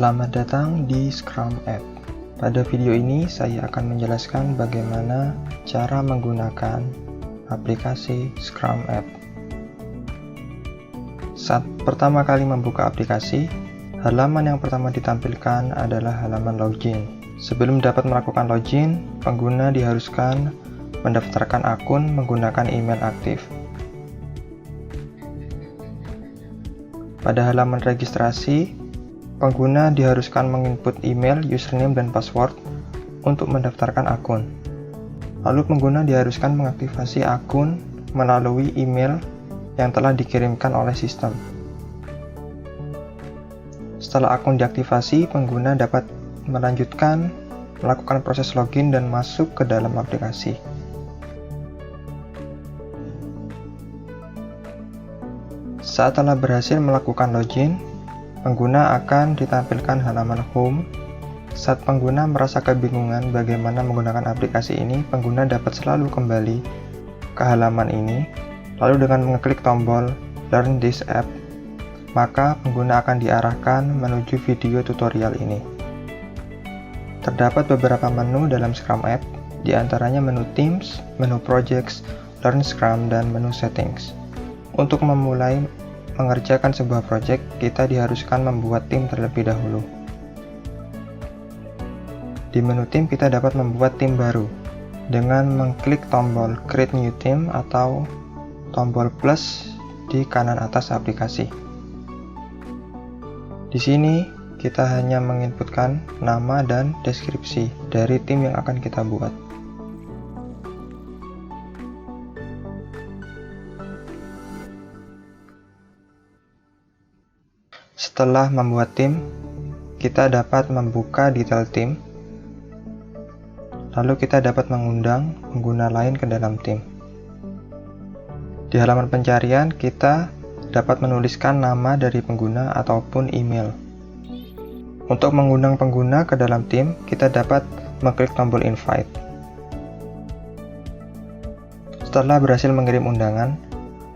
Selamat datang di Scrum App. Pada video ini saya akan menjelaskan bagaimana cara menggunakan aplikasi Scrum App. Saat pertama kali membuka aplikasi, halaman yang pertama ditampilkan adalah halaman login. Sebelum dapat melakukan login, pengguna diharuskan mendaftarkan akun menggunakan email aktif. Pada halaman registrasi, pengguna diharuskan menginput email, username, dan password untuk mendaftarkan akun. Lalu pengguna diharuskan mengaktifasi akun melalui email yang telah dikirimkan oleh sistem. Setelah akun diaktifasi, pengguna dapat melanjutkan melakukan proses login dan masuk ke dalam aplikasi. Saat telah berhasil melakukan login, pengguna akan ditampilkan halaman home. Saat pengguna merasa kebingungan bagaimana menggunakan aplikasi ini, pengguna dapat selalu kembali ke halaman ini, lalu dengan mengklik tombol Learn this app, maka pengguna akan diarahkan menuju video tutorial ini. Terdapat beberapa menu dalam Scrum App, di antaranya menu Teams, menu Projects, Learn Scrum, dan menu Settings. Untuk memulai mengerjakan sebuah project, kita diharuskan membuat tim terlebih dahulu. Di menu tim, kita dapat membuat tim baru dengan mengklik tombol Create New Team atau tombol plus di kanan atas aplikasi. Di sini, kita hanya menginputkan nama dan deskripsi dari tim yang akan kita buat. Setelah membuat tim, kita dapat membuka detail tim, lalu kita dapat mengundang pengguna lain ke dalam tim. Di halaman pencarian, kita dapat menuliskan nama dari pengguna ataupun email. Untuk mengundang pengguna ke dalam tim, kita dapat mengklik tombol Invite. Setelah berhasil mengirim undangan,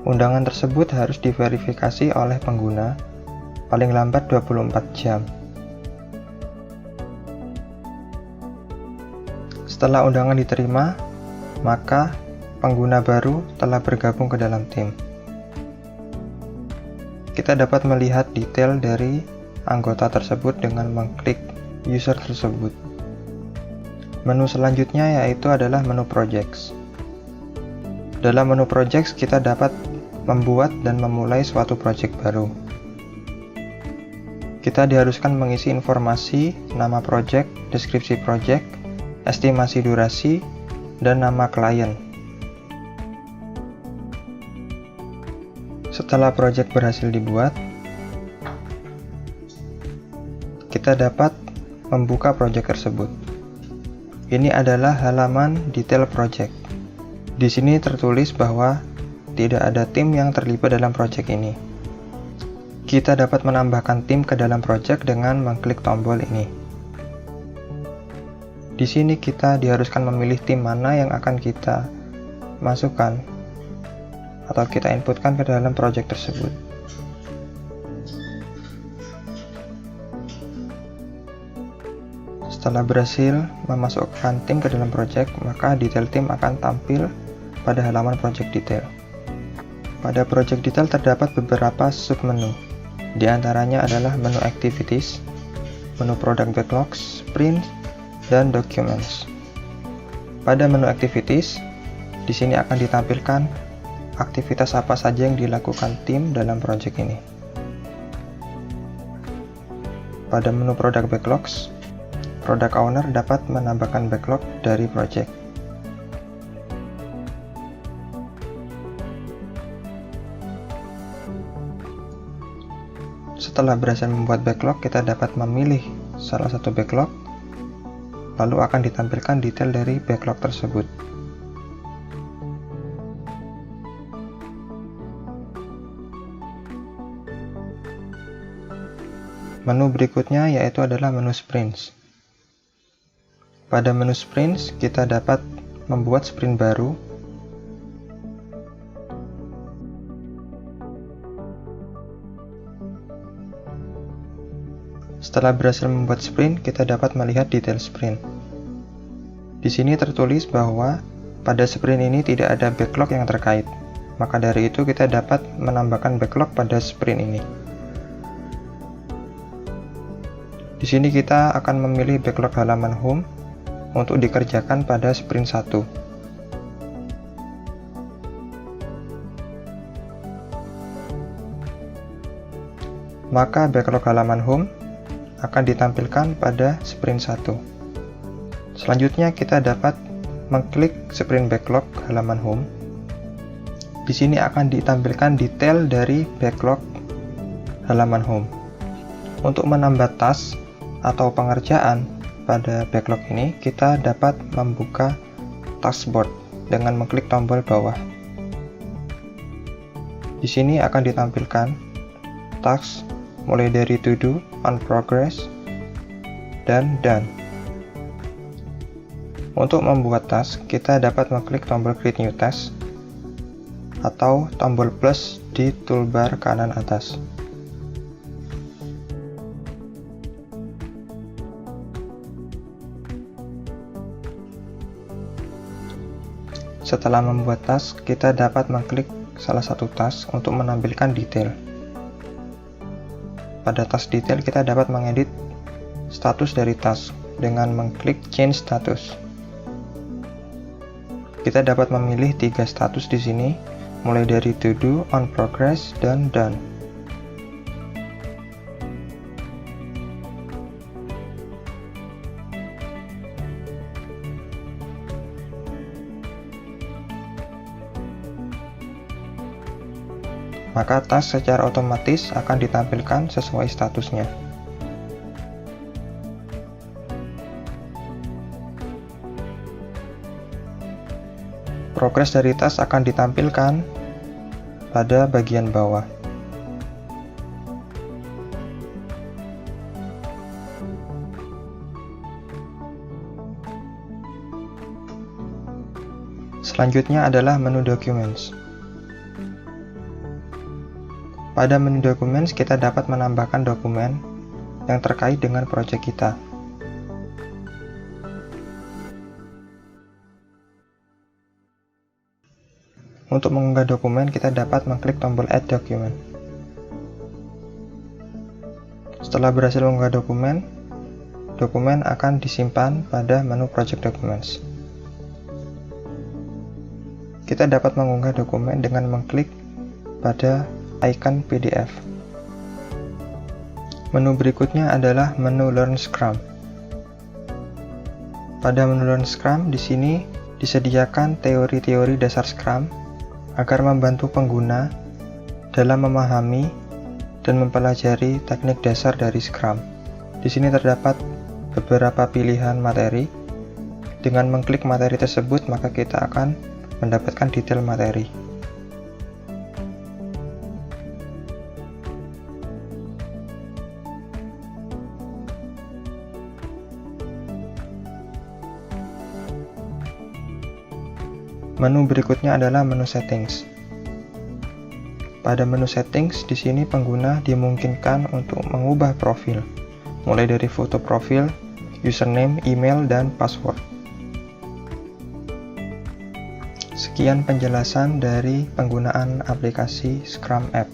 undangan tersebut harus diverifikasi oleh pengguna paling lambat 24 jam. Setelah undangan diterima, maka pengguna baru telah bergabung ke dalam tim. Kita dapat melihat detail dari anggota tersebut dengan mengklik user tersebut. Menu selanjutnya yaitu adalah menu Projects. Dalam menu Projects, kita dapat membuat dan memulai suatu project baru. Kita diharuskan mengisi informasi nama project, deskripsi project, estimasi durasi, dan nama klien. Setelah project berhasil dibuat, kita dapat membuka project tersebut. Ini adalah halaman detail project. Di sini tertulis bahwa tidak ada tim yang terlibat dalam project ini. Kita dapat menambahkan tim ke dalam project dengan mengklik tombol ini. Di sini kita diharuskan memilih tim mana yang akan kita masukkan atau kita inputkan ke dalam project tersebut. Setelah berhasil memasukkan tim ke dalam project, maka detail tim akan tampil pada halaman project detail. Pada project detail terdapat beberapa submenu. Di antaranya adalah menu Activities, menu Product Backlogs, Sprint, dan Documents. Pada menu Activities, di sini akan ditampilkan aktivitas apa saja yang dilakukan tim dalam project ini. Pada menu Product Backlogs, Product Owner dapat menambahkan backlog dari project. Setelah berhasil membuat backlog, kita dapat memilih salah satu backlog, lalu akan ditampilkan detail dari backlog tersebut. Menu berikutnya yaitu adalah menu Sprints. Pada menu Sprints, kita dapat membuat sprint baru. Setelah berhasil membuat sprint, kita dapat melihat detail sprint. Di sini tertulis bahwa pada sprint ini tidak ada backlog yang terkait. Maka dari itu kita dapat menambahkan backlog pada sprint ini. Di sini kita akan memilih backlog halaman home untuk dikerjakan pada sprint 1. Maka backlog halaman home akan ditampilkan pada sprint 1. Selanjutnya kita dapat mengklik sprint backlog halaman home. Di sini akan ditampilkan detail dari backlog halaman home. Untuk menambah task atau pengerjaan pada backlog ini, kita dapat membuka taskboard dengan mengklik tombol bawah. Di sini akan ditampilkan task mulai dari to do, on progress, dan done. Untuk membuat task, kita dapat mengklik tombol create new task atau tombol plus di toolbar kanan atas. Setelah membuat task, kita dapat mengklik salah satu task untuk menampilkan detail. Pada task detail, kita dapat mengedit status dari task dengan mengklik change status. Kita dapat memilih 3 status di sini, mulai dari to do, on progress, dan done. Maka task secara otomatis akan ditampilkan sesuai statusnya. Progres dari task akan ditampilkan pada bagian bawah. Selanjutnya adalah menu Documents. Pada menu Documents, kita dapat menambahkan dokumen yang terkait dengan proyek kita. Untuk mengunggah dokumen, kita dapat mengklik tombol Add Document. Setelah berhasil mengunggah dokumen, dokumen akan disimpan pada menu Project Documents. Kita dapat mengunggah dokumen dengan mengklik pada icon PDF. Menu berikutnya adalah menu Learn Scrum. Pada menu Learn Scrum, di sini disediakan teori-teori dasar Scrum agar membantu pengguna dalam memahami dan mempelajari teknik dasar dari Scrum. Di sini terdapat beberapa pilihan materi. Dengan mengklik materi tersebut, maka kita akan mendapatkan detail materi. Menu berikutnya adalah menu Settings. Pada menu Settings, di sini pengguna dimungkinkan untuk mengubah profil, mulai dari foto profil, username, email, dan password. Sekian penjelasan dari penggunaan aplikasi Scrum App.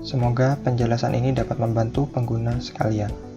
Semoga penjelasan ini dapat membantu pengguna sekalian.